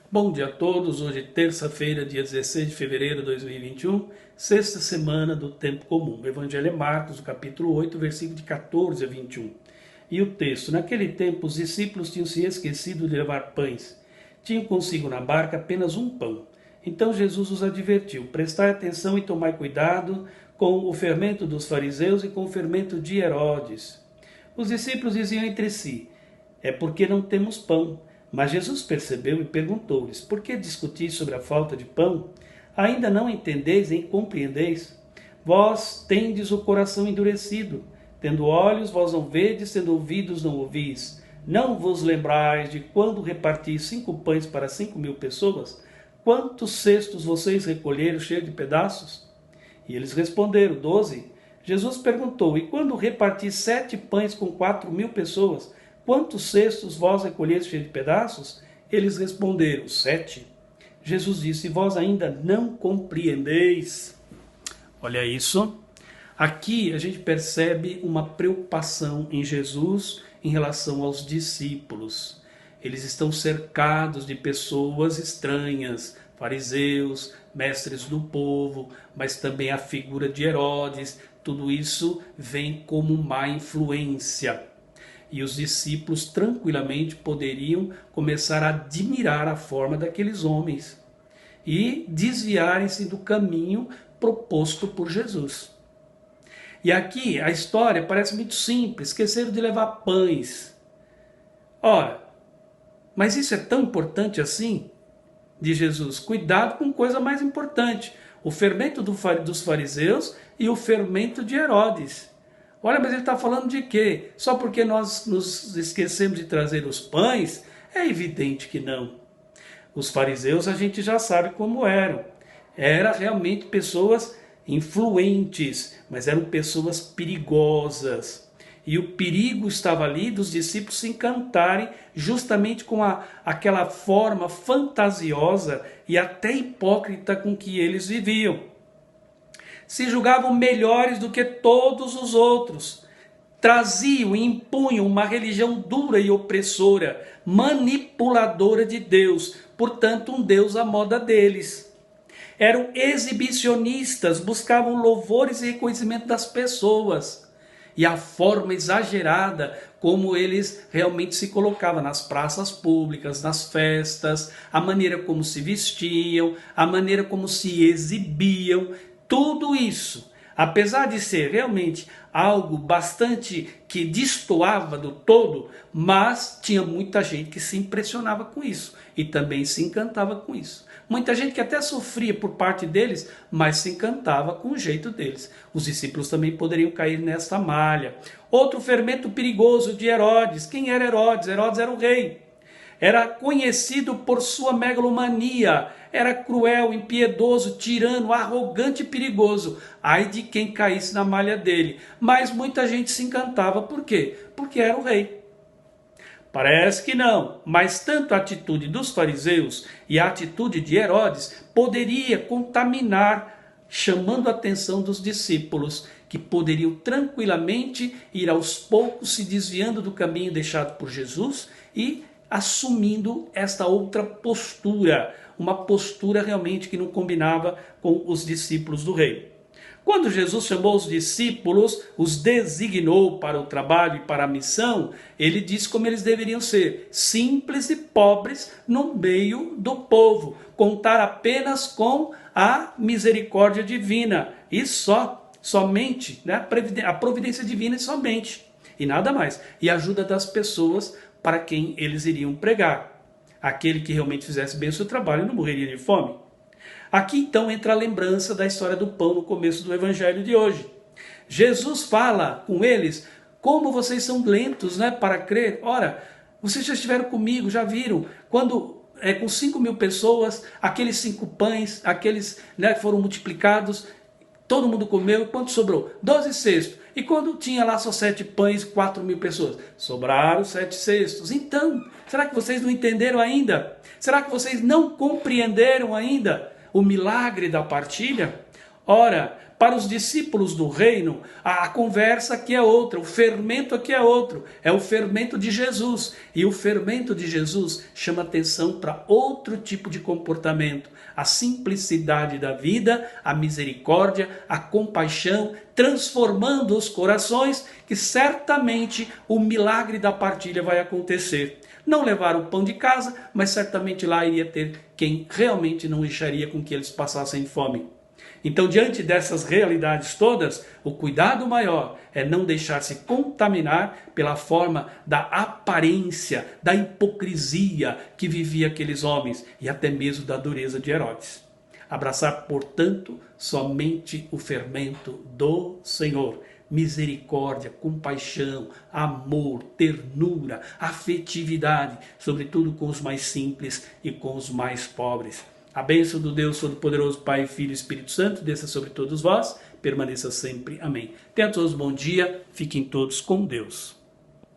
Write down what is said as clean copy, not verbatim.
Bom dia a todos, hoje é terça-feira, dia 16 de fevereiro de 2021, sexta semana do tempo comum. O Evangelho é Marcos, o capítulo 8, versículo de 14 a 21. E o texto: naquele tempo os discípulos tinham se esquecido de levar pães. Tinham consigo na barca apenas um pão. Então Jesus os advertiu: prestai atenção e tomai cuidado com o fermento dos fariseus e com o fermento de Herodes. Os discípulos diziam entre si: é porque não temos pão. Mas Jesus percebeu e perguntou-lhes: por que discutis sobre a falta de pão? Ainda não entendeis nem compreendeis? Vós tendes o coração endurecido. Tendo olhos, vós não vedes, tendo ouvidos, não ouvis. Não vos lembrais de quando reparti 5 pães para 5.000 pessoas? Quantos cestos vocês recolheram cheios de pedaços? E eles responderam: 12. Jesus perguntou: e quando reparti 7 pães com 4.000 pessoas? Quantos cestos vós recolheste cheios de pedaços? Eles responderam: 7. Jesus disse: vós ainda não compreendeis. Olha isso. Aqui a gente percebe uma preocupação em Jesus em relação aos discípulos. Eles estão cercados de pessoas estranhas, fariseus, mestres do povo, mas também a figura de Herodes. Tudo isso vem como má influência. E os discípulos tranquilamente poderiam começar a admirar a forma daqueles homens e desviarem-se do caminho proposto por Jesus. E aqui a história parece muito simples: esqueceram de levar pães. Ora, mas isso é tão importante assim? Diz Jesus: cuidado com coisa mais importante: o fermento dos fariseus e o fermento de Herodes. Olha, mas ele está falando de quê? Só porque nós nos esquecemos de trazer os pães? É evidente que não. Os fariseus a gente já sabe como eram. Eram realmente pessoas influentes, mas eram pessoas perigosas. E o perigo estava ali dos discípulos se encantarem justamente com aquela forma fantasiosa e até hipócrita com que eles viviam. Se julgavam melhores do que todos os outros, traziam e impunham uma religião dura e opressora, manipuladora de Deus, portanto um Deus à moda deles. Eram exibicionistas, buscavam louvores e reconhecimento das pessoas. E a forma exagerada como eles realmente se colocavam nas praças públicas, nas festas, a maneira como se vestiam, a maneira como se exibiam. Tudo isso, apesar de ser realmente algo bastante que destoava do todo, mas tinha muita gente que se impressionava com isso e também se encantava com isso. Muita gente que até sofria por parte deles, mas se encantava com o jeito deles. Os discípulos também poderiam cair nessa malha. Outro fermento perigoso de Herodes. Quem era Herodes? Herodes era o rei. Era conhecido por sua megalomania, era cruel, impiedoso, tirano, arrogante e perigoso. Ai de quem caísse na malha dele. Mas muita gente se encantava. Por quê? Porque era o rei. Parece que não, mas tanto a atitude dos fariseus e a atitude de Herodes poderia contaminar, chamando a atenção dos discípulos, que poderiam tranquilamente ir aos poucos se desviando do caminho deixado por Jesus e assumindo esta outra postura, uma postura realmente que não combinava com os discípulos do rei. Quando Jesus chamou os discípulos, os designou para o trabalho e para a missão, ele disse como eles deveriam ser: simples e pobres no meio do povo, contar apenas com a misericórdia divina e somente, né, a providência divina e somente, e nada mais, e a ajuda das pessoas para quem eles iriam pregar. Aquele que realmente fizesse bem o seu trabalho não morreria de fome. Aqui então entra a lembrança da história do pão no começo do evangelho de hoje. Jesus fala com eles: como vocês são lentos, né, para crer. Ora, vocês já estiveram comigo, já viram, quando com 5.000 pessoas, aqueles 5 pães, aqueles, né, foram multiplicados, todo mundo comeu, e quanto sobrou? 12 cestos. E quando tinha lá só 7 pães, 4.000 pessoas? Sobraram 7 cestos. Então, será que vocês não entenderam ainda? Será que vocês não compreenderam ainda o milagre da partilha? Ora, Para os discípulos do reino, a conversa aqui é outra, o fermento aqui é outro, é o fermento de Jesus. E o fermento de Jesus chama atenção para outro tipo de comportamento, a simplicidade da vida, a misericórdia, a compaixão, transformando os corações, que certamente o milagre da partilha vai acontecer. Não levaram o pão de casa, mas certamente lá iria ter quem realmente não deixaria com que eles passassem fome. Então, diante dessas realidades todas, o cuidado maior é não deixar-se contaminar pela forma da aparência, da hipocrisia que vivia aqueles homens e até mesmo da dureza de Herodes. Abraçar, portanto, somente o fermento do Senhor. Misericórdia, compaixão, amor, ternura, afetividade, sobretudo com os mais simples e com os mais pobres. A bênção do Deus Todo-Poderoso, Pai, Filho e Espírito Santo, desça sobre todos vós, permaneça sempre. Amém. Tenham todos um bom dia, fiquem todos com Deus.